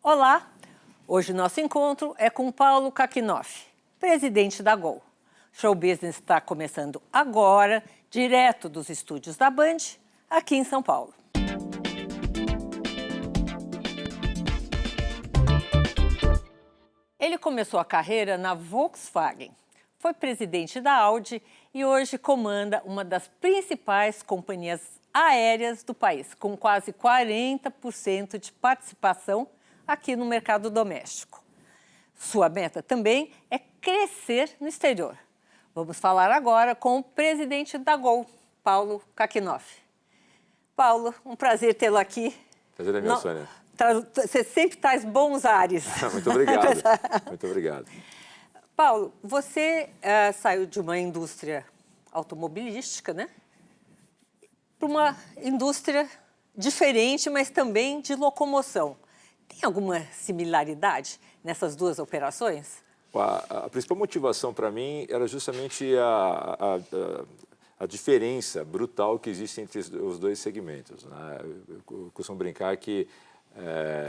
Olá! Hoje nosso encontro é com Paulo Kakinoff, presidente da Gol. Show Business está começando agora, direto dos estúdios da Band, aqui em São Paulo. Ele começou a carreira na Volkswagen, foi presidente da Audi e hoje comanda uma das principais companhias aéreas do país, com quase 40% de participação aqui no mercado doméstico. Sua meta também é crescer no exterior. Vamos falar agora com o presidente da Gol, Paulo Kakinoff. Paulo, um prazer tê-lo aqui. Prazer é meu, Sônia. Você sempre traz bons ares. Muito obrigado. Muito obrigado. Paulo, você saiu de uma indústria automobilística, né? Para uma indústria diferente, mas também de locomoção. Tem alguma similaridade nessas duas operações? A principal motivação para mim era justamente a diferença brutal que existe entre os dois segmentos, né? Eu costumo brincar que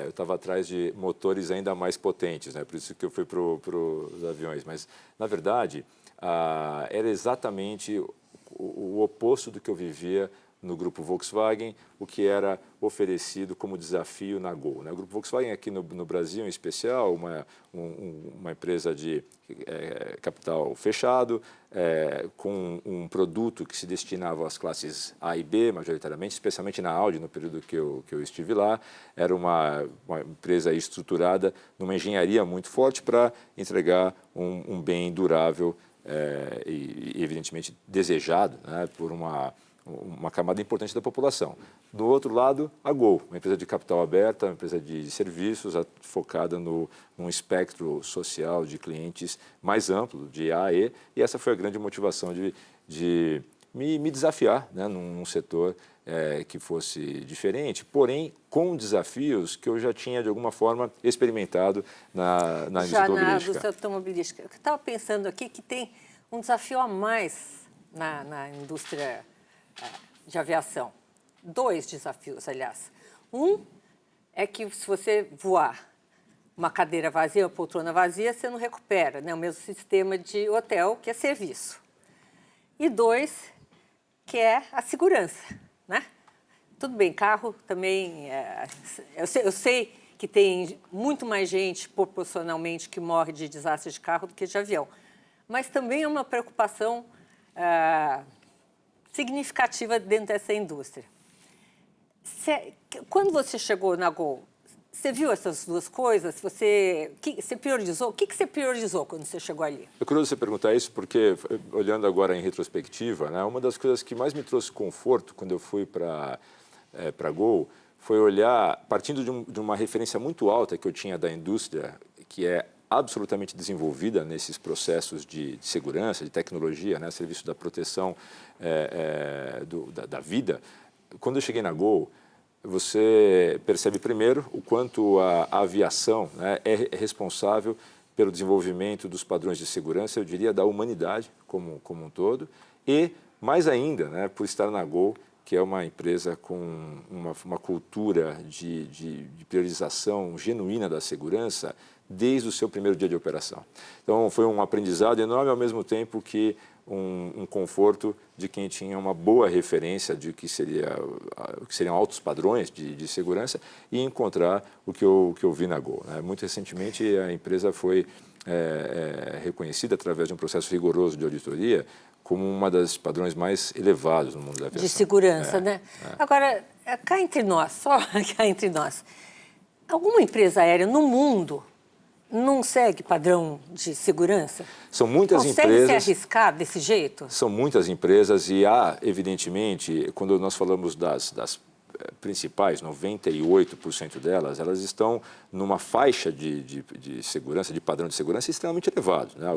eu estava atrás de motores ainda mais potentes, né? Por isso que eu fui para os aviões. Mas, na verdade, era exatamente o oposto do que eu vivia no grupo Volkswagen, o que era oferecido como desafio na Gol, né? O grupo Volkswagen aqui no Brasil, em especial, uma empresa de capital fechado, com um produto que se destinava às classes A e B, majoritariamente, especialmente na Audi, no período que eu estive lá. Era uma empresa estruturada numa engenharia muito forte para entregar um bem durável e, evidentemente, desejado, né, por uma camada importante da população. Do outro lado, a Gol, uma empresa de capital aberta, uma empresa de serviços focada num espectro social de clientes mais amplo, de A a E, e essa foi a grande motivação de me desafiar, né, num setor que fosse diferente, porém com desafios que eu já tinha, de alguma forma, experimentado na indústria automobilística. Já na indústria automobilística. Eu estava pensando aqui que tem um desafio a mais na indústria de aviação. Dois desafios, aliás. Um é que se você voar uma cadeira vazia, uma poltrona vazia, você não recupera, né? O mesmo sistema de hotel, que é serviço. E dois, que é a segurança, né? Tudo bem, carro também... eu sei que tem muito mais gente, proporcionalmente, que morre de desastre de carro do que de avião. Mas também é uma preocupação significativa dentro dessa indústria. Quando você chegou na Gol, você viu essas duas coisas? Você priorizou? O que você priorizou quando você chegou ali? É curioso você perguntar isso, porque, olhando agora em retrospectiva, né, uma das coisas que mais me trouxe conforto quando eu fui para a Gol foi olhar, partindo de uma referência muito alta que eu tinha da indústria, que é absolutamente desenvolvida nesses processos de segurança, de tecnologia, né, serviço da proteção da vida. Quando eu cheguei na Gol, você percebe primeiro o quanto a aviação, né, é responsável pelo desenvolvimento dos padrões de segurança, eu diria, da humanidade como um todo, e mais ainda, né, por estar na Gol, que é uma empresa com uma cultura de priorização genuína da segurança desde o seu primeiro dia de operação. Então, foi um aprendizado enorme, ao mesmo tempo que um conforto de quem tinha uma boa referência de o que seriam altos padrões de segurança e encontrar o que eu vi na Gol, né? Muito recentemente, a empresa foi reconhecida através de um processo rigoroso de auditoria como uma das padrões mais elevados no mundo da aviação. De segurança, né? Agora, cá entre nós, só cá entre nós, alguma empresa aérea no mundo não segue padrão de segurança? São muitas empresas... Consegue se arriscar desse jeito? São muitas empresas e há, evidentemente, quando nós falamos das principais, 98% delas, elas estão numa faixa de segurança, de padrão de segurança extremamente elevado, né?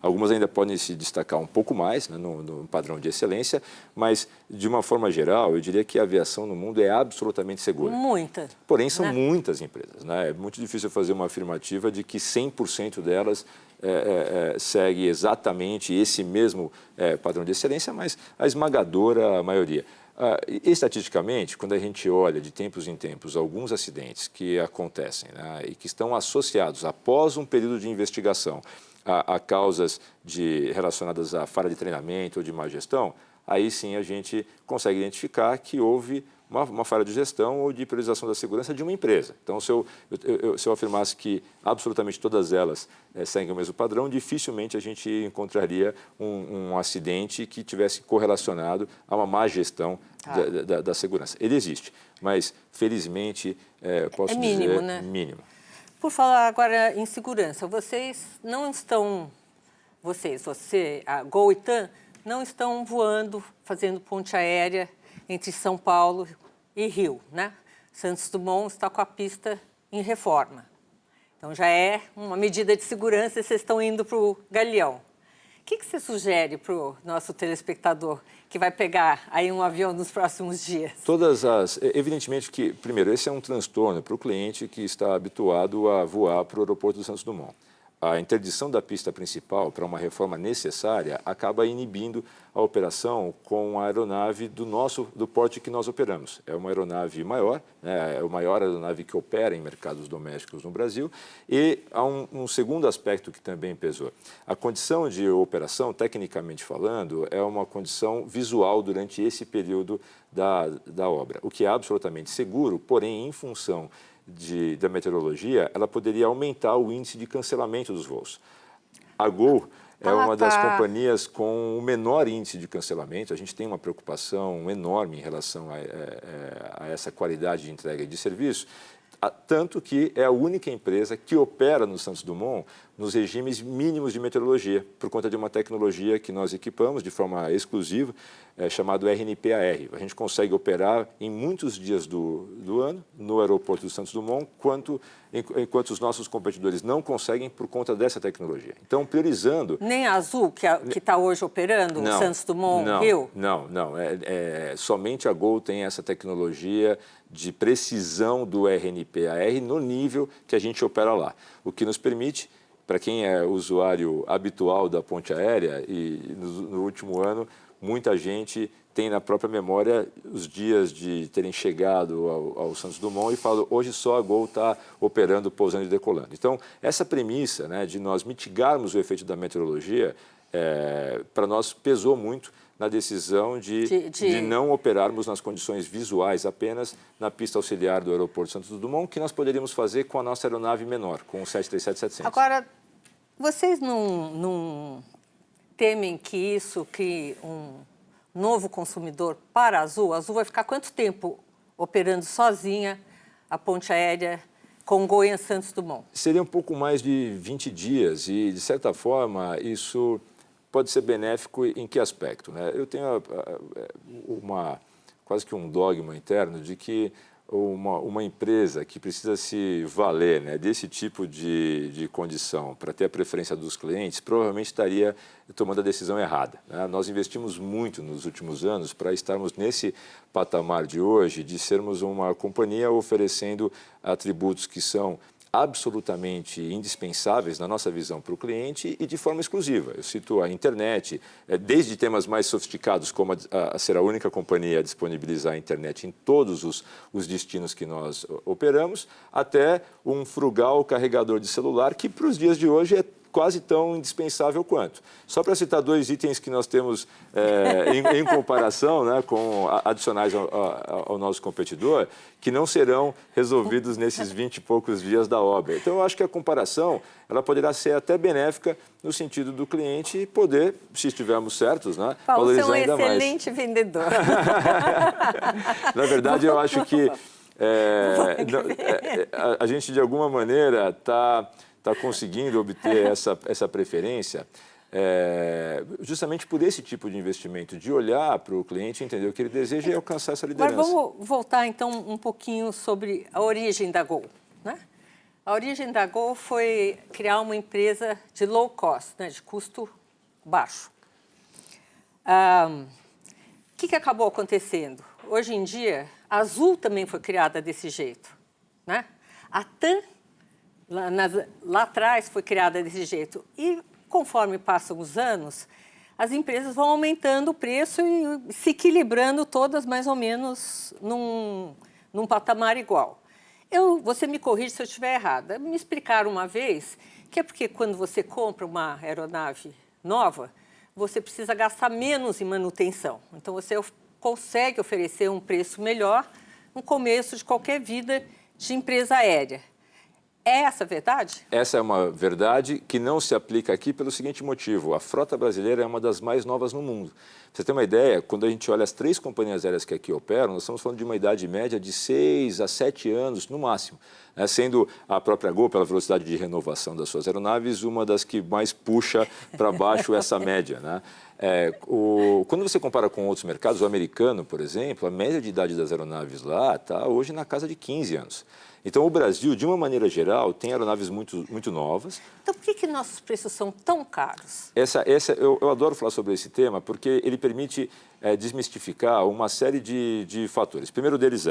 Algumas ainda podem se destacar um pouco mais, né, no padrão de excelência, mas, de uma forma geral, eu diria que a aviação no mundo é absolutamente segura. Muitas. Porém, são muitas empresas, né? É muito difícil fazer uma afirmativa de que 100% delas segue exatamente esse mesmo padrão de excelência, mas a esmagadora maioria. Estatisticamente, quando a gente olha de tempos em tempos alguns acidentes que acontecem, né, e que estão associados após um período de investigação a causas relacionadas à falha de treinamento ou de má gestão, aí sim a gente consegue identificar que houve uma falha de gestão ou de priorização da segurança de uma empresa. Então, se eu afirmasse que absolutamente todas elas seguem o mesmo padrão, dificilmente a gente encontraria um acidente que tivesse correlacionado a uma má gestão da segurança. Ele existe, mas, felizmente, posso mínimo, dizer, né? mínimo. Por falar agora em segurança, você, a Gol e TAM, não estão voando, fazendo ponte aérea entre São Paulo e Rio, né? Santos Dumont está com a pista em reforma. Então, já é uma medida de segurança e vocês estão indo para o Galeão. O que você sugere para o nosso telespectador que vai pegar aí um avião nos próximos dias? Evidentemente que, primeiro, esse é um transtorno para o cliente que está habituado a voar para o aeroporto do Santos Dumont. A interdição da pista principal para uma reforma necessária acaba inibindo a operação com a aeronave do porte que nós operamos. É uma aeronave maior, né? É a maior aeronave que opera em mercados domésticos no Brasil. E há um segundo aspecto que também pesou. A condição de operação, tecnicamente falando, é uma condição visual durante esse período da obra, o que é absolutamente seguro, porém, em função da meteorologia, ela poderia aumentar o índice de cancelamento dos voos. A Gol é uma das companhias com o menor índice de cancelamento. A gente tem uma preocupação enorme em relação a essa qualidade de entrega de serviço, tanto que é a única empresa que opera no Santos Dumont nos regimes mínimos de meteorologia, por conta de uma tecnologia que nós equipamos de forma exclusiva, chamado RNPAR. A gente consegue operar em muitos dias do ano no aeroporto do Santos Dumont, enquanto os nossos competidores não conseguem por conta dessa tecnologia. Então, priorizando... Nem a Azul, que está hoje operando o Santos Dumont Rio? Não. Somente a Gol tem essa tecnologia de precisão do RNPAR no nível que a gente opera lá. O que nos permite, para quem é usuário habitual da ponte aérea, e no último ano, muita gente tem na própria memória os dias de terem chegado ao Santos Dumont e falam, hoje só a Gol está operando, pousando e decolando. Então, essa premissa, né, de nós mitigarmos o efeito da meteorologia, para nós pesou muito na decisão de não operarmos nas condições visuais apenas na pista auxiliar do aeroporto Santos Dumont, que nós poderíamos fazer com a nossa aeronave menor, com o 737-700. Agora, vocês não temem que isso crie um novo consumidor para a Azul? A Azul vai ficar quanto tempo operando sozinha a ponte aérea Congonhas-Santos Dumont? Seria um pouco mais de 20 dias e, de certa forma, isso pode ser benéfico em que aspecto, né? Eu tenho quase que um dogma interno de que uma empresa que precisa se valer, né, desse tipo de condição para ter a preferência dos clientes, provavelmente estaria tomando a decisão errada, né? Nós investimos muito nos últimos anos para estarmos nesse patamar de hoje, de sermos uma companhia oferecendo atributos que são absolutamente indispensáveis na nossa visão para o cliente e de forma exclusiva. Eu cito a internet, desde temas mais sofisticados, como a ser a única companhia a disponibilizar a internet em todos os destinos que nós operamos, até um frugal carregador de celular, que para os dias de hoje é quase tão indispensável quanto. Só para citar dois itens que nós temos em comparação, né, adicionais ao nosso competidor, que não serão resolvidos nesses 20 e poucos dias da obra. Então, eu acho que a comparação ela poderá ser até benéfica no sentido do cliente poder, se estivermos certos, né, valorizar ainda mais. Paulo, você é um excelente vendedor. Na verdade, eu acho que a gente, de alguma maneira, está conseguindo obter essa preferência justamente por esse tipo de investimento, de olhar para o cliente, entender o que ele deseja e alcançar essa liderança. Mas vamos voltar, então, um pouquinho sobre a origem da Gol, né? A origem da Gol foi criar uma empresa de low cost, né, de custo baixo. O que acabou acontecendo? Hoje em dia, a Azul também foi criada desse jeito, né? A TAM, lá atrás, foi criada desse jeito. E, conforme passam os anos, as empresas vão aumentando o preço e se equilibrando todas mais ou menos num patamar igual. Você me corrige se eu estiver errada. Me explicaram uma vez que é porque quando você compra uma aeronave nova, você precisa gastar menos em manutenção. Então, você consegue oferecer um preço melhor no começo de qualquer vida de empresa aérea. É essa a verdade? Essa é uma verdade que não se aplica aqui pelo seguinte motivo. A frota brasileira é uma das mais novas no mundo. Pra você ter uma ideia, quando a gente olha as 3 companhias aéreas que aqui operam, nós estamos falando de uma idade média de 6 a 7 anos no máximo, né? Sendo a própria Gol, pela velocidade de renovação das suas aeronaves, uma das que mais puxa para baixo essa média, né? Quando você compara com outros mercados, o americano, por exemplo, a média de idade das aeronaves lá está hoje na casa de 15 anos. Então, o Brasil, de uma maneira geral, tem aeronaves muito novas. Então, por que nossos preços são tão caros? Eu adoro falar sobre esse tema porque ele permite desmistificar uma série de fatores. O primeiro deles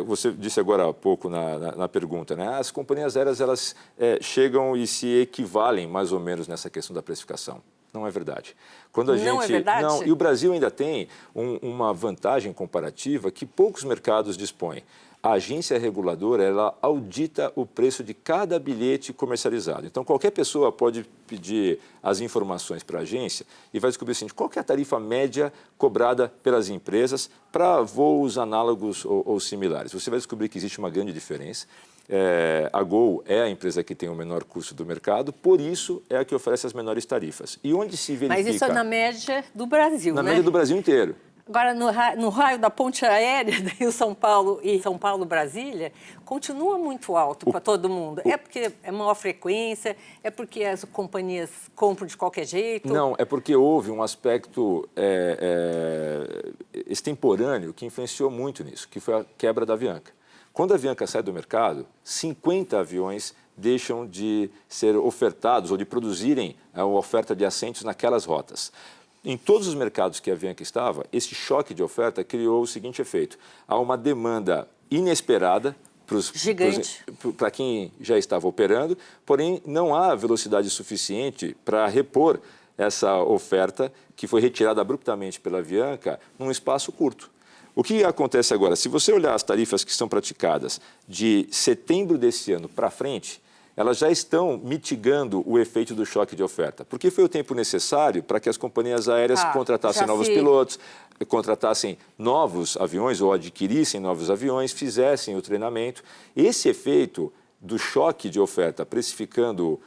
você disse agora há pouco na pergunta, né? As companhias aéreas elas chegam e se equivalem mais ou menos nessa questão da precificação. Não é verdade. Não é verdade? Não, e o Brasil ainda tem uma vantagem comparativa que poucos mercados dispõem. A agência reguladora, ela audita o preço de cada bilhete comercializado. Então, qualquer pessoa pode pedir as informações para a agência e vai descobrir o seguinte, qual que é a tarifa média cobrada pelas empresas para voos análogos ou similares. Você vai descobrir que existe uma grande diferença. A Gol é a empresa que tem o menor custo do mercado, por isso é a que oferece as menores tarifas. E onde se verifica... Mas isso é na média do Brasil, né? Na média do Brasil inteiro. Agora, no raio da ponte aérea do Rio-São Paulo e São Paulo-Brasília, continua muito alto para todo mundo. É porque é maior frequência? É porque as companhias compram de qualquer jeito? Não, é porque houve um aspecto extemporâneo que influenciou muito nisso, que foi a quebra da Avianca. Quando a Avianca sai do mercado, 50 aviões deixam de ser ofertados ou de produzirem a oferta de assentos naquelas rotas. Em todos os mercados que a Avianca estava, esse choque de oferta criou o seguinte efeito. Há uma demanda inesperada para quem já estava operando, porém não há velocidade suficiente para repor essa oferta que foi retirada abruptamente pela Avianca num espaço curto. O que acontece agora? Se você olhar as tarifas que são praticadas de setembro desse ano para frente, elas já estão mitigando o efeito do choque de oferta, porque foi o tempo necessário para que as companhias aéreas contratassem novos pilotos, contratassem novos aviões ou adquirissem novos aviões, fizessem o treinamento. Esse efeito do choque de oferta precificando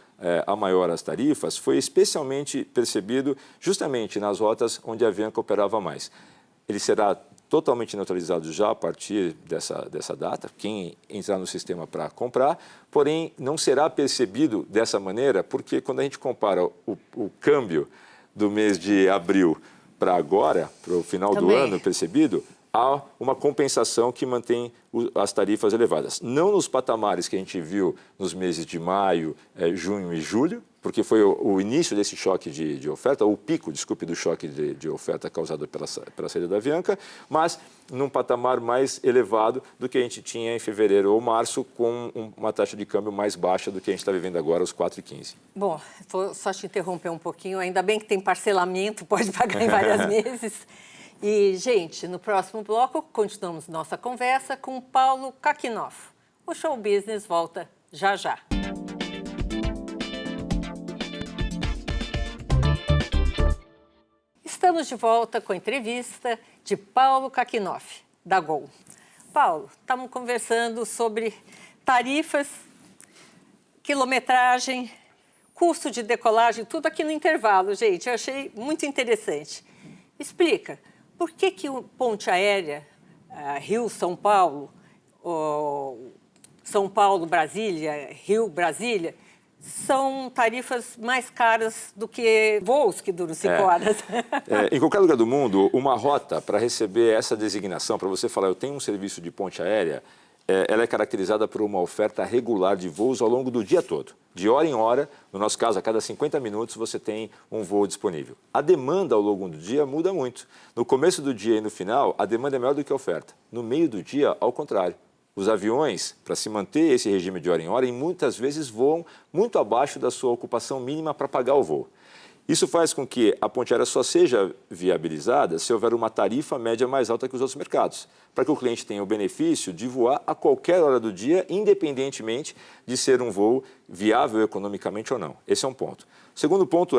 a maior as tarifas foi especialmente percebido justamente nas rotas onde a Avianca operava mais. Ele será totalmente neutralizado já a partir dessa data, quem entrar no sistema para comprar, porém não será percebido dessa maneira, porque quando a gente compara o câmbio do mês de abril para agora, para o final do ano percebido, há uma compensação que mantém as tarifas elevadas. Não nos patamares que a gente viu nos meses de maio, junho e julho, porque foi o início desse choque de oferta, ou o pico, desculpe, do choque de oferta causado pela saída da Avianca, mas num patamar mais elevado do que a gente tinha em fevereiro ou março, com uma taxa de câmbio mais baixa do que a gente está vivendo agora, os 4,15. Bom, vou só te interromper um pouquinho, ainda bem que tem parcelamento, pode pagar em vários meses. E, gente, no próximo bloco, continuamos nossa conversa com o Paulo Kakinoff. O Show Business volta já já. Estamos de volta com a entrevista de Paulo Kakinoff, da Gol. Paulo, estamos conversando sobre tarifas, quilometragem, custo de decolagem, tudo aqui no intervalo, gente. Eu achei muito interessante. Explica. Por que o ponte aérea Rio-São Paulo, São Paulo-Brasília, Rio-Brasília, são tarifas mais caras do que voos que duram 5 horas? Em qualquer lugar do mundo, uma rota para receber essa designação, para você falar, eu tenho um serviço de ponte aérea, ela é caracterizada por uma oferta regular de voos ao longo do dia todo. De hora em hora, no nosso caso, a cada 50 minutos, você tem um voo disponível. A demanda ao longo do dia muda muito. No começo do dia e no final, a demanda é maior do que a oferta. No meio do dia, ao contrário. Os aviões, para se manter esse regime de hora em hora, muitas vezes voam muito abaixo da sua ocupação mínima para pagar o voo. Isso faz com que a ponte aérea só seja viabilizada se houver uma tarifa média mais alta que os outros mercados, para que o cliente tenha o benefício de voar a qualquer hora do dia, independentemente de ser um voo viável economicamente ou não. Esse é um ponto. O segundo ponto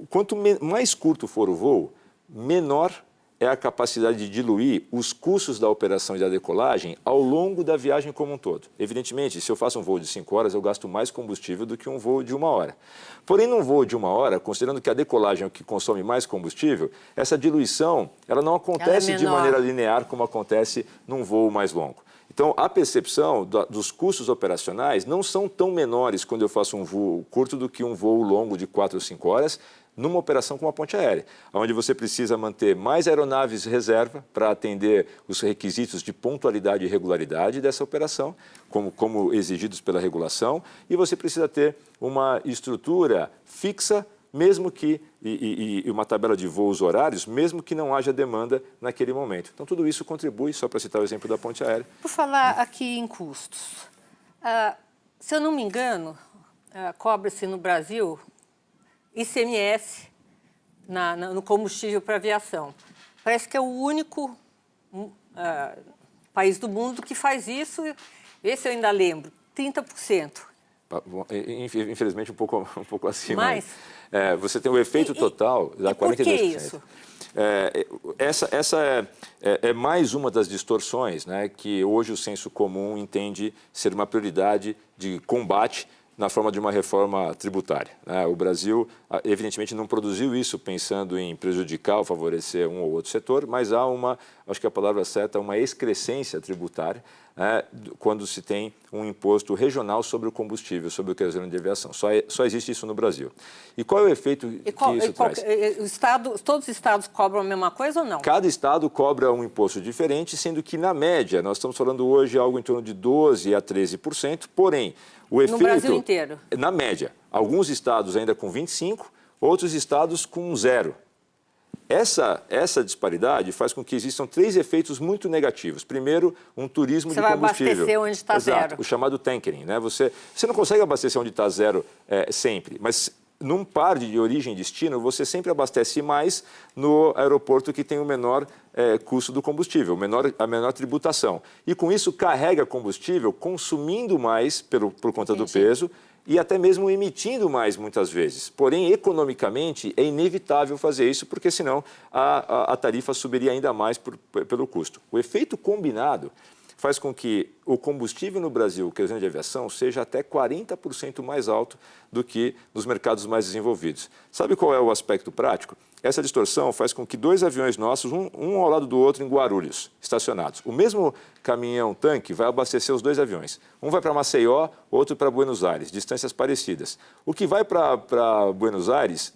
quanto mais curto for o voo, menor é a capacidade de diluir os custos da operação e da decolagem ao longo da viagem como um todo. Evidentemente, se eu faço um voo de 5 horas, eu gasto mais combustível do que um voo de 1 hora. Porém, num voo de 1 hora, considerando que a decolagem é o que consome mais combustível, essa diluição ela não acontece de maneira linear como acontece num voo mais longo. Então, a percepção dos custos operacionais não são tão menores quando eu faço um voo curto do que um voo longo de 4 ou 5 horas, numa operação como a ponte aérea, onde você precisa manter mais aeronaves reserva para atender os requisitos de pontualidade e regularidade dessa operação, como exigidos pela regulação, e você precisa ter uma estrutura fixa, mesmo que, e uma tabela de voos horários, mesmo que não haja demanda naquele momento. Então, tudo isso contribui, só para citar o exemplo da ponte aérea. Por falar aqui em custos, se eu não me engano, cobra-se no Brasil ICMS no combustível para aviação. Parece que é o único país do mundo que faz isso. Esse eu ainda lembro, 30%. Infelizmente, um pouco acima. Mais? Você tem o efeito total da 42%. Por que isso? Essa é mais uma das distorções, né, que hoje o senso comum entende ser uma prioridade de combate na forma de uma reforma tributária. O Brasil, evidentemente, não produziu isso pensando em prejudicar ou favorecer um ou outro setor, mas há acho que a palavra certa, uma excrescência tributária, quando se tem um imposto regional sobre o combustível, sobre o querosene de aviação. Só existe isso no Brasil. E qual é o efeito que isso traz? Todos os estados cobram a mesma coisa ou não? Cada estado cobra um imposto diferente, sendo que, na média, nós estamos falando hoje algo em torno de 12% a 13%, porém, o efeito... No Brasil inteiro? Na média. Alguns estados ainda com 25%, outros estados com 0%. Essa disparidade faz com que existam 3 efeitos muito negativos. Primeiro, um turismo de combustível. Você vai abastecer onde está zero. O chamado tankering. Você não consegue abastecer onde está zero sempre, mas num par de origem e destino, você sempre abastece mais no aeroporto que tem o menor custo do combustível, a menor tributação. E com isso carrega combustível consumindo mais por conta do peso, e até mesmo emitindo mais muitas vezes. Porém, economicamente, é inevitável fazer isso, porque senão a tarifa subiria ainda mais pelo custo. O efeito combinado faz com que o combustível no Brasil, o querosene de aviação, seja até 40% mais alto do que nos mercados mais desenvolvidos. Sabe qual é o aspecto prático? Essa distorção faz com que 2 aviões nossos, um ao lado do outro em Guarulhos, estacionados. O mesmo caminhão-tanque vai abastecer os 2 aviões. Um vai para Maceió, outro para Buenos Aires, distâncias parecidas. O que vai para Buenos Aires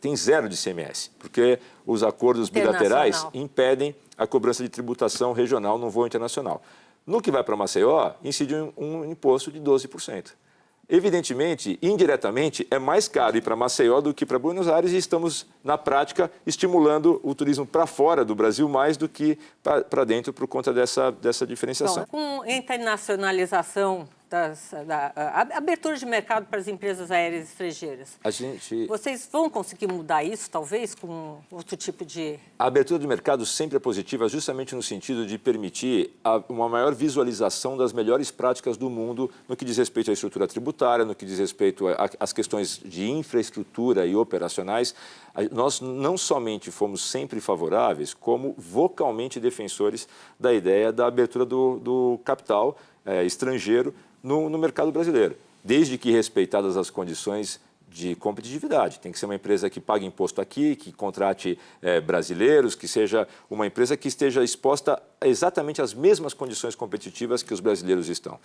tem 0 de ICMS, porque os acordos bilaterais impedem a cobrança de tributação regional no voo internacional. No que vai para Maceió, incide um imposto de 12%. Evidentemente, indiretamente, é mais caro ir para Maceió do que para Buenos Aires e estamos, na prática, estimulando o turismo para fora do Brasil mais do que para dentro por conta dessa diferenciação. Então, com a internacionalização, a abertura de mercado para as empresas aéreas estrangeiras, vocês vão conseguir mudar isso, talvez, com outro tipo de... A abertura de mercado sempre é positiva, justamente no sentido de permitir uma maior visualização das melhores práticas do mundo no que diz respeito à estrutura tributária, no que diz respeito às questões de infraestrutura e operacionais. Nós não somente fomos sempre favoráveis, como vocalmente defensores da ideia da abertura do capital estrangeiro no mercado brasileiro, desde que respeitadas as condições de competitividade. Tem que ser uma empresa que pague imposto aqui, que contrate brasileiros, que seja uma empresa que esteja exposta exatamente às mesmas condições competitivas que os brasileiros estão.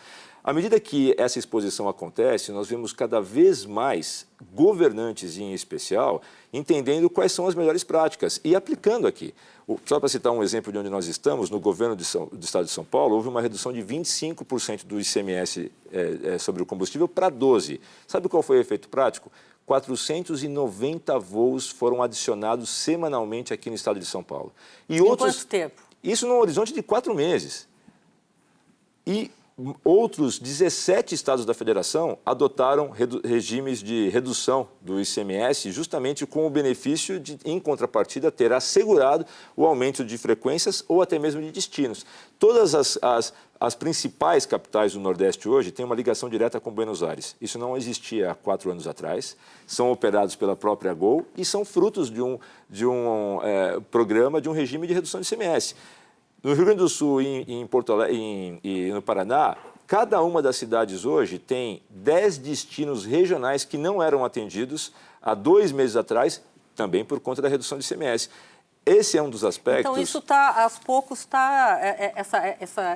À medida que essa exposição acontece, nós vemos cada vez mais governantes, em especial, entendendo quais são as melhores práticas e aplicando aqui. Só para citar um exemplo de onde nós estamos, no governo do Estado de São Paulo, houve uma redução de 25% do ICMS sobre o combustível para 12%. Sabe qual foi o efeito prático? 490 voos foram adicionados semanalmente aqui no Estado de São Paulo. Em quanto tempo? Isso num horizonte de 4 meses. E outros 17 estados da federação adotaram regimes de redução do ICMS justamente com o benefício de, em contrapartida, ter assegurado o aumento de frequências ou até mesmo de destinos. Todas as principais capitais do Nordeste hoje têm uma ligação direta com Buenos Aires. Isso não existia há 4 anos atrás. São operados pela própria Gol e são frutos de um programa, de um regime de redução de ICMS. No Rio Grande do Sul e Porto Alegre, e no Paraná, cada uma das cidades hoje tem 10 destinos regionais que não eram atendidos há 2 meses atrás, também por conta da redução de ICMS. Esse é um dos aspectos... Então, isso aos poucos,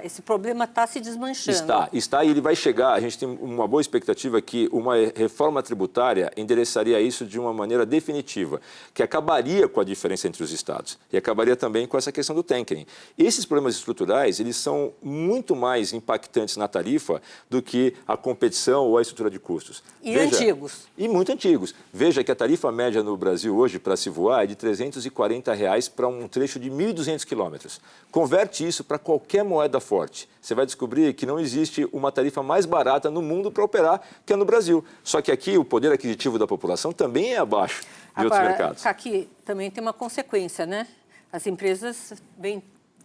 esse problema está se desmanchando. Está e ele vai chegar. A gente tem uma boa expectativa que uma reforma tributária endereçaria isso de uma maneira definitiva, que acabaria com a diferença entre os estados e acabaria também com essa questão do Tenkeren. Esses problemas estruturais, eles são muito mais impactantes na tarifa do que a competição ou a estrutura de custos. E antigos. E muito antigos. Veja que a tarifa média no Brasil hoje para se voar é de R$ 340 para um trecho de 1.200 quilômetros. Converte isso para qualquer moeda forte. Você vai descobrir que não existe uma tarifa mais barata no mundo para operar que é no Brasil. Só que aqui o poder aquisitivo da população também é abaixo de outros mercados. Aqui também tem uma consequência, né? As empresas vêm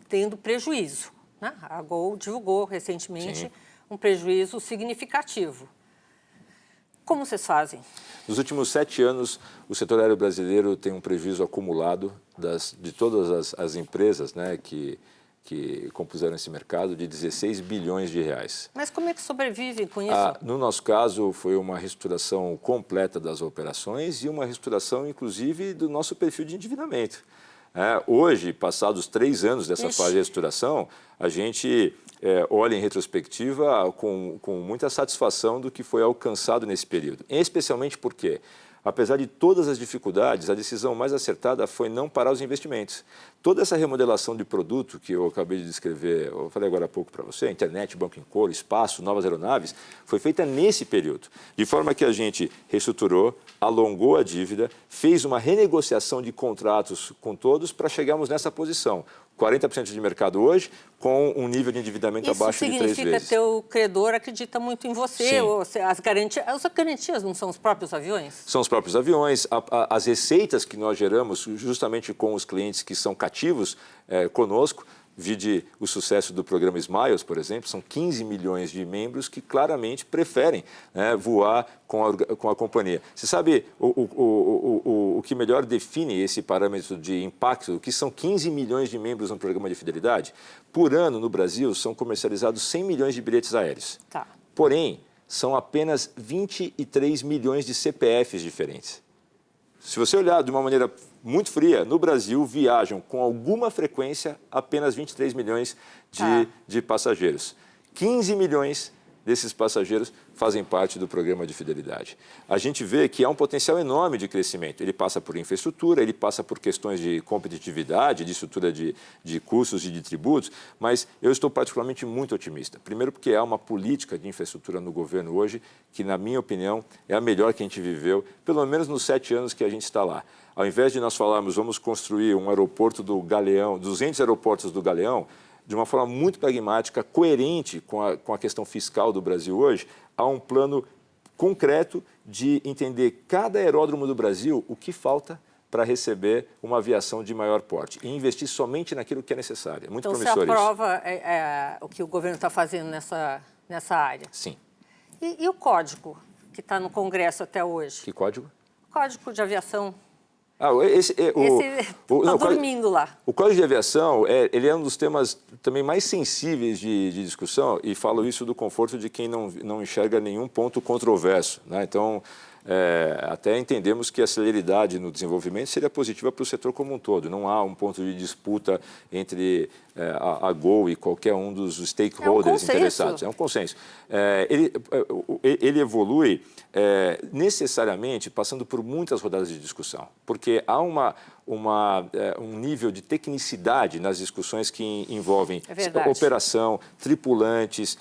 tendo prejuízo, né? A Gol divulgou recentemente um prejuízo significativo. Como vocês fazem? Nos últimos 7 anos, o setor aéreo brasileiro tem um prejuízo acumulado de todas as empresas, né, que compuseram esse mercado, de 16 bilhões de reais. Mas como é que sobrevive com isso? No nosso caso, foi uma reestruturação completa das operações e uma reestruturação, inclusive, do nosso perfil de endividamento. Hoje, passados 3 anos dessa fase de reestruturação, a gente olha em retrospectiva com muita satisfação do que foi alcançado nesse período. Especialmente porque, apesar de todas as dificuldades, a decisão mais acertada foi não parar os investimentos. Toda essa remodelação de produto que eu acabei de descrever, eu falei agora há pouco para você, internet, banco em couro, espaço, novas aeronaves, foi feita nesse período. De forma que a gente reestruturou, alongou a dívida, fez uma renegociação de contratos com todos para chegarmos nessa posição. 40% de mercado hoje, com um nível de endividamento abaixo de 3 vezes. Isso significa que teu credor acredita muito em você? As garantias não são os próprios aviões? São os próprios aviões. As receitas que nós geramos justamente com os clientes que são cativos conosco, vide o sucesso do programa Smiles, por exemplo, são 15 milhões de membros que claramente preferem voar com a companhia. Você sabe o que melhor define esse parâmetro de impacto, que são 15 milhões de membros no programa de fidelidade? Por ano, no Brasil, são comercializados 100 milhões de bilhetes aéreos. Tá. Porém, são apenas 23 milhões de CPFs diferentes. Se você olhar de uma maneira muito fria, no Brasil viajam com alguma frequência apenas 23 milhões de passageiros. 15 milhões desses passageiros fazem parte do programa de fidelidade. A gente vê que há um potencial enorme de crescimento. Ele passa por infraestrutura, ele passa por questões de competitividade, de estrutura de custos e de tributos, mas eu estou particularmente muito otimista. Primeiro porque há uma política de infraestrutura no governo hoje que, na minha opinião, é a melhor que a gente viveu, pelo menos nos 7 anos que a gente está lá. Ao invés de nós falarmos, vamos construir um aeroporto do Galeão, 200 aeroportos do Galeão, de uma forma muito pragmática, coerente com a questão fiscal do Brasil hoje, há um plano concreto de entender cada aeródromo do Brasil o que falta para receber uma aviação de maior porte e investir somente naquilo que é necessário. É muito promissor isso. Então, você aprova o que o governo está fazendo nessa área? Sim. E o código que está no Congresso até hoje? Que código? Código de aviação. Está dormindo lá. O Código de Aviação ele é um dos temas também mais sensíveis de discussão e falo isso do conforto de quem não enxerga nenhum ponto controverso, né? Então, até entendemos que a celeridade no desenvolvimento seria positiva para o setor como um todo. Não há um ponto de disputa entre a Gol e qualquer um dos stakeholders interessados. É um consenso. Ele evolui necessariamente passando por muitas rodadas de discussão, porque há um nível de tecnicidade nas discussões que envolvem operação, tripulantes,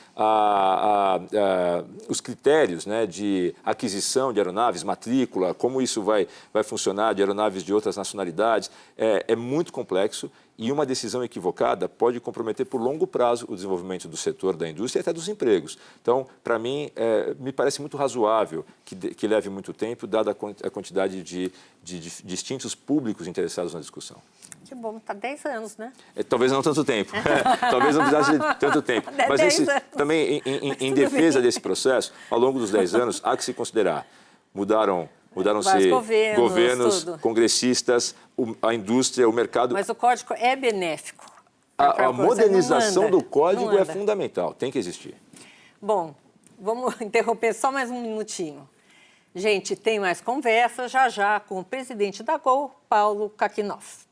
os critérios, né, de aquisição de aeronaves, matrícula, como isso vai funcionar de aeronaves de outras nacionalidades. É muito complexo E uma decisão equivocada pode comprometer por longo prazo o desenvolvimento do setor, da indústria e até dos empregos. Então, para mim, me parece muito razoável que leve muito tempo, dada a quantidade de distintos públicos interessados na discussão. Que bom, está 10 anos, né? Talvez não tanto tempo. Talvez não precisasse de tanto tempo. Mas também, em defesa desse processo, ao longo dos 10 anos, há que se considerar. Mudaram-se governos, congressistas, a indústria, o mercado. Mas o código é benéfico. A modernização do código é fundamental, tem que existir. Bom, vamos interromper só mais um minutinho. Gente, tem mais conversa já com o presidente da Gol, Paulo Kakinoff.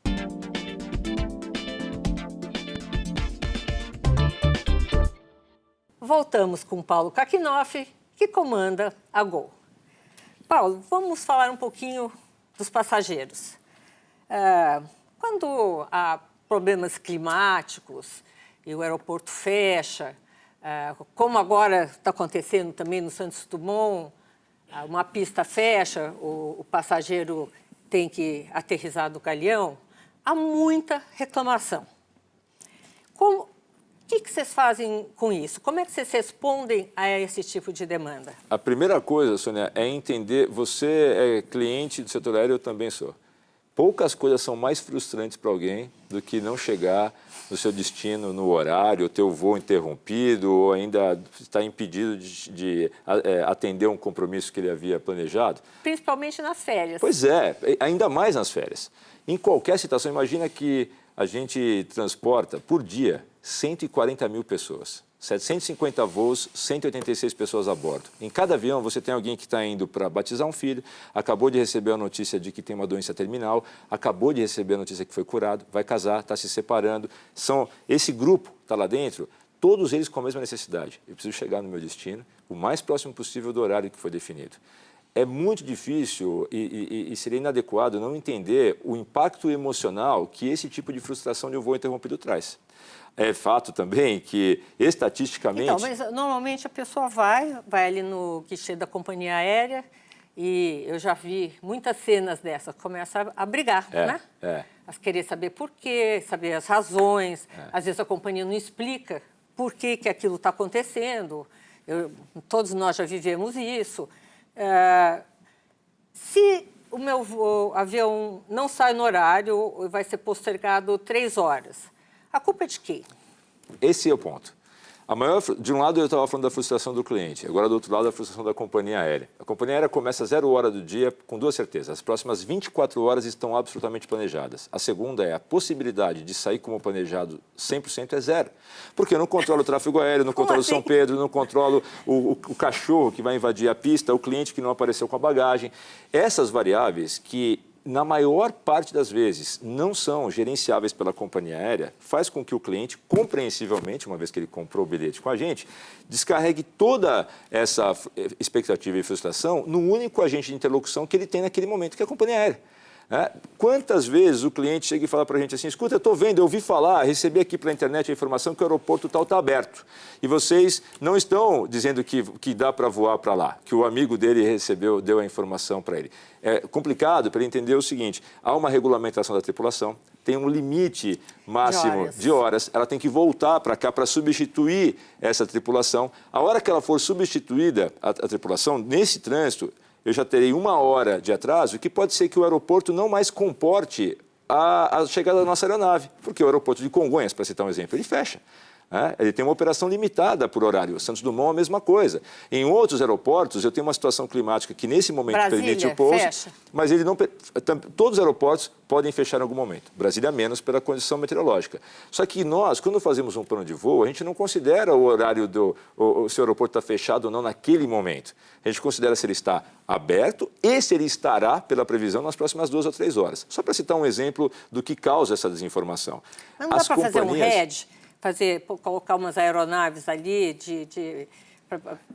Voltamos com Paulo Kakinoff, que comanda a Gol. Paulo, vamos falar um pouquinho dos passageiros. Quando há problemas climáticos e o aeroporto fecha, como agora está acontecendo também no Santos Dumont, uma pista fecha, o passageiro tem que aterrissar do galeão, há muita reclamação. O que vocês fazem com isso? Como é que vocês respondem a esse tipo de demanda? A primeira coisa, Sônia, é entender, você é cliente do setor aéreo, eu também sou. Poucas coisas são mais frustrantes para alguém do que não chegar no seu destino no horário, ter o voo interrompido ou ainda estar impedido de atender um compromisso que ele havia planejado. Principalmente nas férias. Pois é, ainda mais nas férias. Em qualquer situação, imagina que a gente transporta por dia 140 mil pessoas. 750 voos, 186 pessoas a bordo. Em cada avião você tem alguém que está indo para batizar um filho, acabou de receber a notícia de que tem uma doença terminal, acabou de receber a notícia que foi curado, vai casar, está se separando. Esse grupo está lá dentro, todos eles com a mesma necessidade. Eu preciso chegar no meu destino o mais próximo possível do horário que foi definido. É muito difícil e seria inadequado não entender o impacto emocional que esse tipo de frustração de um voo interrompido traz. É fato também que, estatisticamente... Então, mas normalmente a pessoa vai ali no guichê da companhia aérea e eu já vi muitas cenas dessas, começa a brigar, né? A querer saber por quê, saber as razões. Às vezes a companhia não explica por que aquilo está acontecendo. Todos nós já vivemos isso. Se o meu avião não sai no horário, vai ser postergado 3 horas. A culpa é de quem? Esse é o ponto. De um lado eu estava falando da frustração do cliente, agora do outro lado a frustração da companhia aérea. A companhia aérea começa às 0 hora do dia com 2 certezas. As próximas 24 horas estão absolutamente planejadas. A segunda é a possibilidade de sair como planejado 100% é zero. Porque eu não controlo o tráfego aéreo, não controlo São Pedro, não controlo o cachorro que vai invadir a pista, o cliente que não apareceu com a bagagem. Essas variáveis que na maior parte das vezes, não são gerenciáveis pela companhia aérea, faz com que o cliente, compreensivelmente, uma vez que ele comprou o bilhete com a gente, descarregue toda essa expectativa e frustração no único agente de interlocução que ele tem naquele momento, que é a companhia aérea. Quantas vezes o cliente chega e fala para a gente assim, escuta, eu estou vendo, eu ouvi falar, recebi aqui pela internet a informação que o aeroporto tal está aberto. E vocês não estão dizendo que dá para voar para lá, que o amigo dele deu a informação para ele. É complicado para ele entender o seguinte, há uma regulamentação da tripulação, tem um limite máximo de horas, ela tem que voltar para cá para substituir essa tripulação. A hora que ela for substituída, a tripulação, nesse trânsito, eu já terei 1 hora de atraso, que pode ser que o aeroporto não mais comporte a chegada da nossa aeronave, porque o aeroporto de Congonhas, para citar um exemplo, ele fecha. Ele tem uma operação limitada por horário. O Santos Dumont, a mesma coisa. Em outros aeroportos, eu tenho uma situação climática que, nesse momento, permite o pouso, mas ele não, todos os aeroportos podem fechar em algum momento. Brasília menos pela condição meteorológica. Só que nós, quando fazemos um plano de voo, a gente não considera o horário se o aeroporto está fechado ou não naquele momento. A gente considera se ele está aberto e se ele estará, pela previsão, nas próximas 2 ou 3 horas. Só para citar um exemplo do que causa essa desinformação. Mas não dá para fazer um RED? Colocar umas aeronaves ali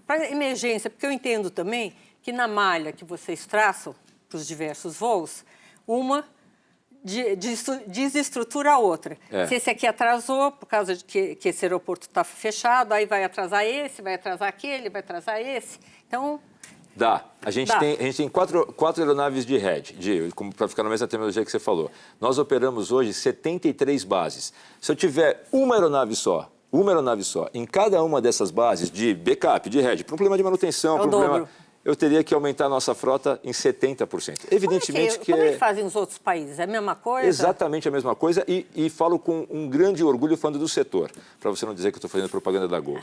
para emergência, porque eu entendo também que na malha que vocês traçam para os diversos voos, uma desestrutura a outra. Se esse aqui atrasou, por causa de que esse aeroporto está fechado, aí vai atrasar esse, vai atrasar aquele, vai atrasar esse. Então, Dá. A gente tem quatro aeronaves de RED, para ficar na mesma terminologia que você falou. Nós operamos hoje 73 bases. Se eu tiver uma aeronave só, em cada uma dessas bases de backup, de RED, problema de manutenção, eu teria que aumentar a nossa frota em 70%. Evidentemente como é que fazem os outros países? É a mesma coisa? Exatamente a mesma coisa e falo com um grande orgulho falando do setor, para você não dizer que eu estou fazendo propaganda da Gol.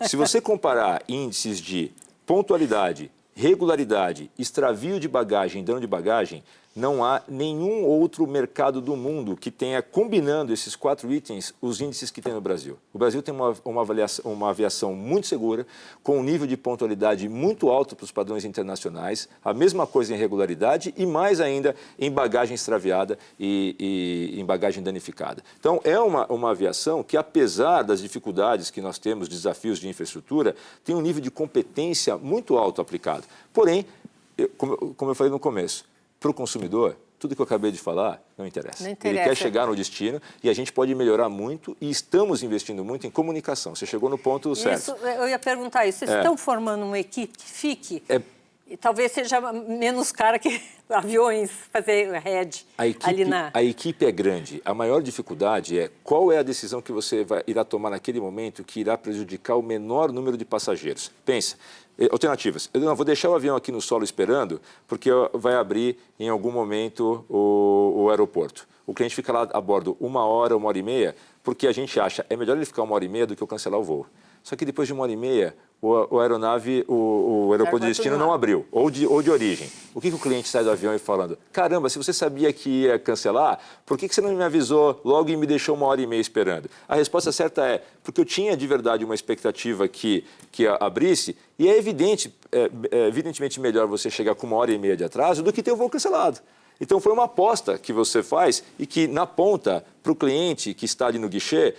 Se você comparar índices de pontualidade, regularidade, extravio de bagagem, dano de bagagem, não há nenhum outro mercado do mundo que tenha, combinando esses 4 itens, os índices que tem no Brasil. O Brasil tem uma aviação muito segura, com um nível de pontualidade muito alto para os padrões internacionais, a mesma coisa em regularidade e mais ainda em bagagem extraviada e em bagagem danificada. Então, é uma aviação que, apesar das dificuldades que nós temos, desafios de infraestrutura, tem um nível de competência muito alto aplicado. Porém, como eu falei no começo, para o consumidor, tudo que eu acabei de falar não interessa. Não interessa. Ele quer chegar no destino e a gente pode melhorar muito e estamos investindo muito em comunicação. Você chegou no ponto certo. Isso, eu ia perguntar isso. Vocês estão formando uma equipe que fique? E talvez seja menos cara que aviões fazer RED ali na... A equipe é grande. A maior dificuldade é qual é a decisão que você irá tomar naquele momento que irá prejudicar o menor número de passageiros. Pensa. Alternativas. Eu não vou deixar o avião aqui no solo esperando porque vai abrir em algum momento o aeroporto. O cliente fica lá a bordo 1 hora, 1h30, porque a gente acha é melhor ele ficar 1h30 do que eu cancelar o voo. Só que depois de 1h30, o aeroporto de destino não abriu, ou de origem. O que o cliente sai do avião e falando? Caramba, se você sabia que ia cancelar, por que você não me avisou logo e me deixou 1h30 esperando? A resposta certa é, porque eu tinha de verdade uma expectativa que abrisse, e é evidentemente melhor você chegar com 1h30 de atraso do que ter o voo cancelado. Então foi uma aposta que você faz e que na ponta, para o cliente que está ali no guichê,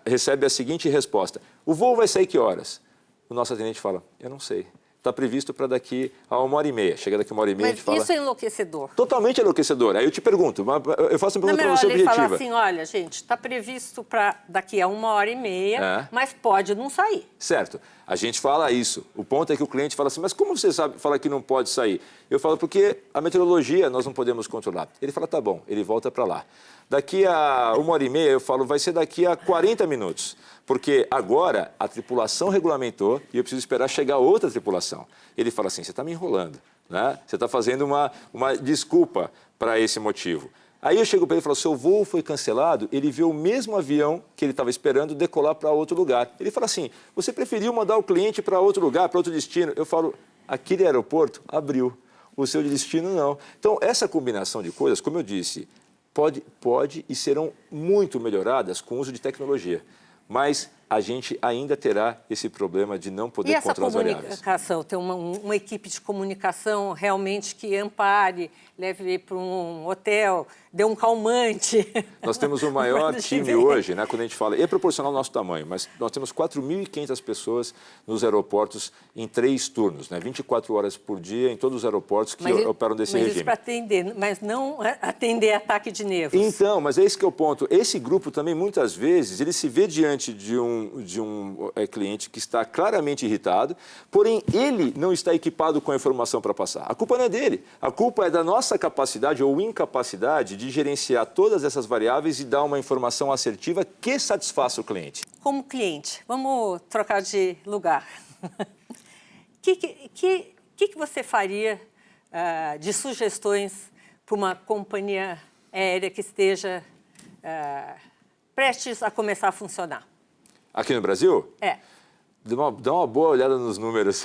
recebe a seguinte resposta: o voo vai sair que horas? O nosso atendente fala, eu não sei. Está previsto para daqui a 1h30. Chega daqui a 1h30 a gente fala... Mas isso é enlouquecedor. Totalmente enlouquecedor. Aí eu te pergunto, eu faço uma pergunta para você objetiva. Ele fala assim, olha, gente, está previsto para daqui a 1h30, mas pode não sair. Certo. A gente fala isso. O ponto é que o cliente fala assim, mas como você fala que não pode sair? Eu falo, porque a meteorologia nós não podemos controlar. Ele fala, tá bom, ele volta para lá. Daqui a 1h30, eu falo, vai ser daqui a 40 minutos. Porque agora a tripulação regulamentou e eu preciso esperar chegar outra tripulação. Ele fala assim, você está me enrolando, né? Você está fazendo uma desculpa para esse motivo. Aí eu chego para ele e falo, seu voo foi cancelado, ele vê o mesmo avião que ele estava esperando decolar para outro lugar. Ele fala assim, você preferiu mandar o cliente para outro lugar, para outro destino? Eu falo, aquele aeroporto abriu, o seu destino não. Então, essa combinação de coisas, como eu disse, pode e serão muito melhoradas com o uso de tecnologia. Mas a gente ainda terá esse problema de não poder controlar as variáveis. E essa comunicação, ter uma equipe de comunicação realmente que ampare, leve para um hotel, dê um calmante. Nós temos o maior time hoje, né, quando a gente fala, é proporcional ao nosso tamanho, mas nós temos 4.500 pessoas nos aeroportos em 3 turnos, né, 24 horas por dia em todos os aeroportos que operam desse regime. Mas isso para atender, mas não atender ataque de nervos. Então, mas é esse que é o ponto. Esse grupo também, muitas vezes, ele se vê diante de um cliente que está claramente irritado, porém ele não está equipado com a informação para passar. A culpa não é dele, a culpa é da nossa capacidade ou incapacidade de gerenciar todas essas variáveis e dar uma informação assertiva que satisfaça o cliente. Como cliente, vamos trocar de lugar. O que você faria de sugestões para uma companhia aérea que esteja prestes a começar a funcionar? Aqui no Brasil? É. Dá uma boa olhada nos números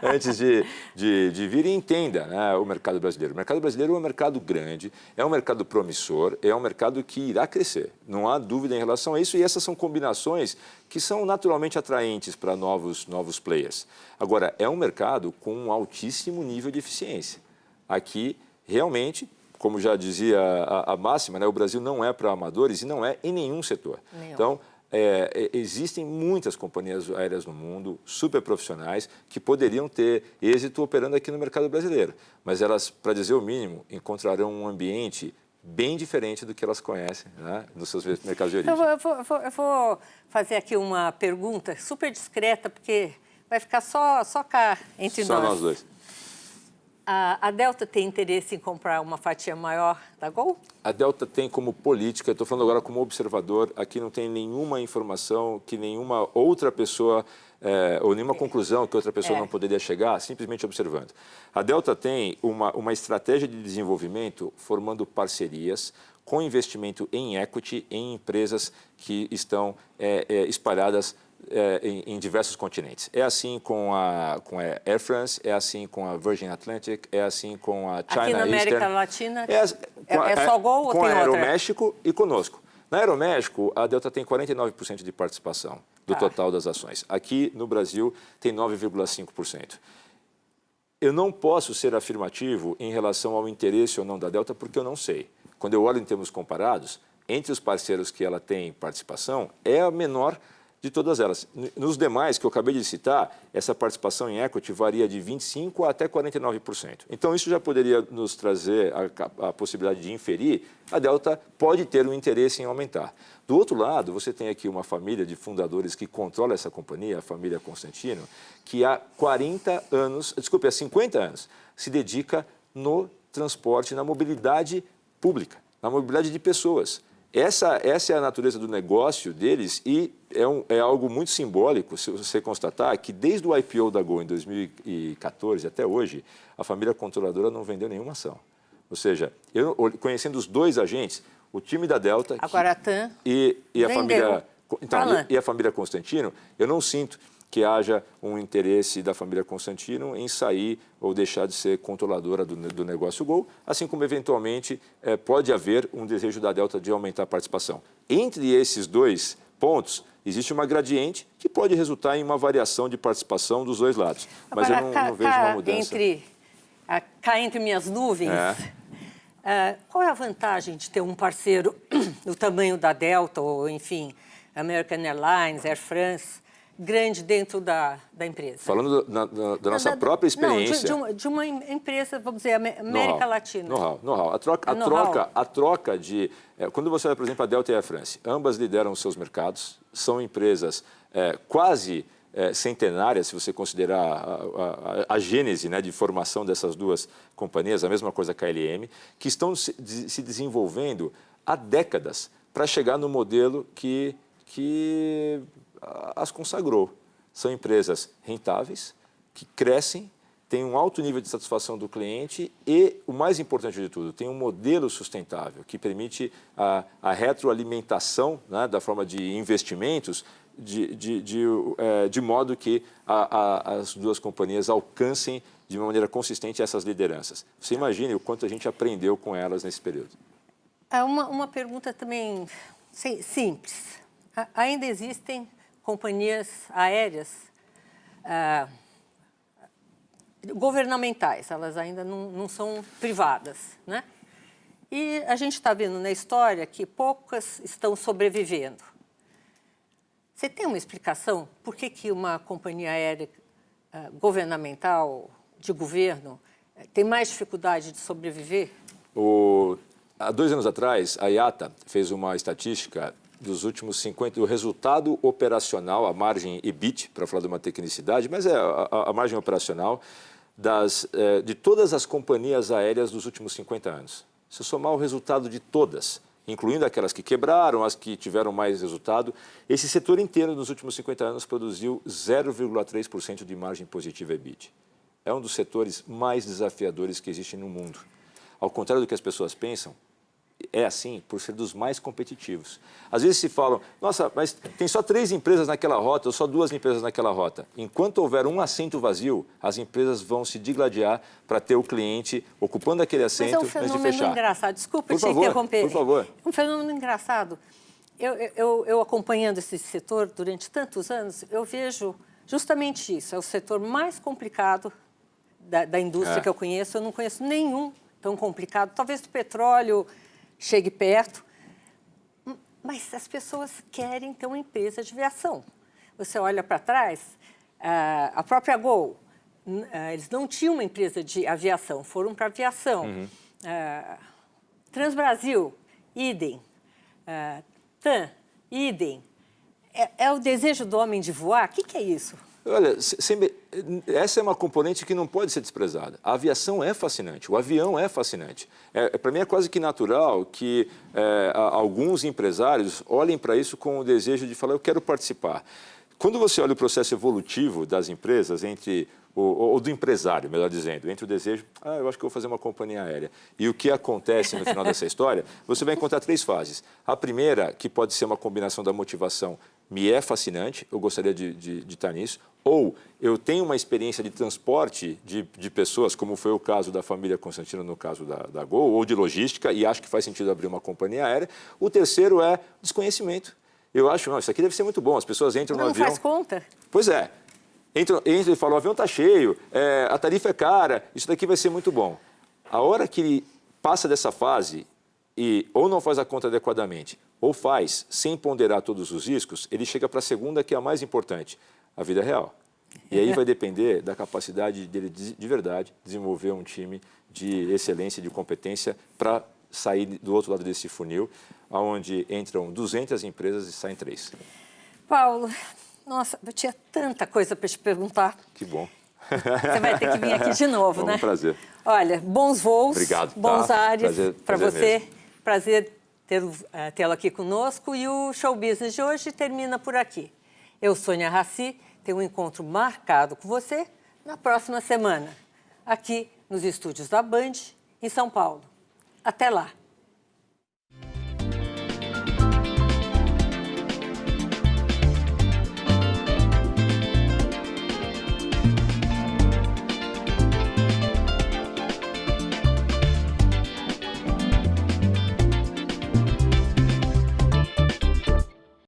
antes de vir e entenda, né, o mercado brasileiro. O mercado brasileiro é um mercado grande, é um mercado promissor, é um mercado que irá crescer. Não há dúvida em relação a isso e essas são combinações que são naturalmente atraentes para novos players. Agora, é um mercado com um altíssimo nível de eficiência. Aqui, realmente, como já dizia a máxima, né, o Brasil não é para amadores e não é em nenhum setor. Então, existem muitas companhias aéreas no mundo, super profissionais, que poderiam ter êxito operando aqui no mercado brasileiro. Mas elas, para dizer o mínimo, encontrarão um ambiente bem diferente do que elas conhecem, né, nos seus mercados de origem. Eu vou fazer aqui uma pergunta super discreta, porque vai ficar só cá entre Só nós. nós dois. A Delta tem interesse em comprar uma fatia maior da Gol? A Delta tem como política, estou falando agora como observador, aqui não tem nenhuma informação que nenhuma outra pessoa, ou nenhuma conclusão que outra pessoa não poderia chegar, simplesmente observando. A Delta tem uma estratégia de desenvolvimento formando parcerias com investimento em equity em empresas que estão espalhadas em diversos continentes. É assim com a Air France, é assim com a Virgin Atlantic, é assim com a China Eastern. Aqui na América Latina É só Gol ou tem outra? Com a Aeroméxico e conosco. Na Aeroméxico, a Delta tem 49% de participação do total das ações. Aqui no Brasil tem 9,5%. Eu não posso ser afirmativo em relação ao interesse ou não da Delta porque eu não sei. Quando eu olho em termos comparados, entre os parceiros que ela tem participação, é a menor de todas elas. Nos demais que eu acabei de citar, essa participação em equity varia de 25% até 49%. Então, isso já poderia nos trazer a possibilidade de inferir, a Delta pode ter um interesse em aumentar. Do outro lado, você tem aqui uma família de fundadores que controla essa companhia, a família Constantino, que há 50 anos, se dedica no transporte, na mobilidade pública, na mobilidade de pessoas. Essa é a natureza do negócio deles e é algo muito simbólico se você constatar que desde o IPO da Gol em 2014 até hoje, a família controladora não vendeu nenhuma ação. Ou seja, eu conhecendo os dois agentes, o time da Delta agora a TAM e a vendeu. família e a família Constantino, eu não sinto que haja um interesse da família Constantino em sair ou deixar de ser controladora do negócio Gol, assim como, eventualmente, pode haver um desejo da Delta de aumentar a participação. Entre esses dois pontos, existe uma gradiente que pode resultar em uma variação de participação dos dois lados. Mas agora, eu não vejo uma mudança. Cá entre minhas nuvens, qual é a vantagem de ter um parceiro do tamanho da Delta, ou, enfim, American Airlines, Air France, grande dentro da empresa? Falando da nossa própria experiência. Não, de uma empresa, vamos dizer, América Latina. Know-how. A troca de... Quando você olha, por exemplo, a Delta e a Air France, ambas lideram os seus mercados, são empresas quase centenárias, se você considerar a gênese, né, de formação dessas duas companhias, a mesma coisa que a LM, que estão se desenvolvendo há décadas para chegar no modelo que as consagrou. São empresas rentáveis, que crescem, têm um alto nível de satisfação do cliente e, o mais importante de tudo, tem um modelo sustentável que permite a retroalimentação, né, da forma de investimentos de modo que as duas companhias alcancem de uma maneira consistente essas lideranças. Você imagine o quanto a gente aprendeu com elas nesse período. Uma pergunta também simples. Ainda existem companhias aéreas governamentais, elas ainda não são privadas, né? E a gente está vendo na história que poucas estão sobrevivendo. Você tem uma explicação por que uma companhia aérea governamental, de governo, tem mais dificuldade de sobreviver? Há 2 anos atrás, a IATA fez uma estatística dos últimos 50, o resultado operacional, a margem EBIT, para falar de uma tecnicidade, mas a margem operacional de todas as companhias aéreas dos últimos 50 anos. Se somar o resultado de todas, incluindo aquelas que quebraram, as que tiveram mais resultado, esse setor inteiro nos últimos 50 anos produziu 0,3% de margem positiva EBIT. É um dos setores mais desafiadores que existem no mundo. Ao contrário do que as pessoas pensam, é assim por ser dos mais competitivos. Às vezes se falam, nossa, mas tem só 3 empresas naquela rota, ou só 2 empresas naquela rota. Enquanto houver um assento vazio, as empresas vão se digladiar para ter o cliente ocupando aquele assento antes de fechar. Mas é um fenômeno engraçado. Desculpa te interromper. Por favor. É um fenômeno engraçado. Eu acompanhando esse setor durante tantos anos, eu vejo justamente isso. É o setor mais complicado da indústria que eu conheço. Eu não conheço nenhum tão complicado. Talvez do petróleo chegue perto, mas as pessoas querem ter uma empresa de aviação. Você olha para trás, a própria Gol, eles não tinham uma empresa de aviação, foram para a aviação. Transbrasil, idem. TAM, idem. É o desejo do homem de voar? O que é isso? Olha, essa é uma componente que não pode ser desprezada. A aviação é fascinante, o avião é fascinante. Para mim é quase que natural que alguns empresários olhem para isso com o desejo de falar, eu quero participar. Quando você olha o processo evolutivo das empresas, ou do empresário, melhor dizendo, entre o desejo, eu acho que eu vou fazer uma companhia aérea, e o que acontece no final dessa história, você vai encontrar 3 fases. A primeira, que pode ser uma combinação da motivação, me é fascinante, eu gostaria de estar nisso, ou eu tenho uma experiência de transporte de pessoas, como foi o caso da família Constantino no caso da Gol, ou de logística, e acho que faz sentido abrir uma companhia aérea. O terceiro é desconhecimento. Eu acho, não, isso aqui deve ser muito bom, as pessoas entram no avião... Não faz conta? Pois é. Entra e fala, o avião está cheio, a tarifa é cara, isso daqui vai ser muito bom. A hora que ele passa dessa fase e ou não faz a conta adequadamente, ou faz sem ponderar todos os riscos, ele chega para a segunda, que é a mais importante, a vida real. E aí vai depender da capacidade dele, de verdade, desenvolver um time de excelência, de competência, para sair do outro lado desse funil, onde entram 200 empresas e saem 3. Paulo, nossa, eu tinha tanta coisa para te perguntar. Que bom. Você vai ter que vir aqui de novo, né? Um prazer. Olha, bons voos, obrigado, bons ares para você. Mesmo. Prazer tê-lo aqui conosco. E o Show Business de hoje termina por aqui. Eu, Sônia Raci, tenho um encontro marcado com você na próxima semana, aqui nos estúdios da Band, em São Paulo. Até lá!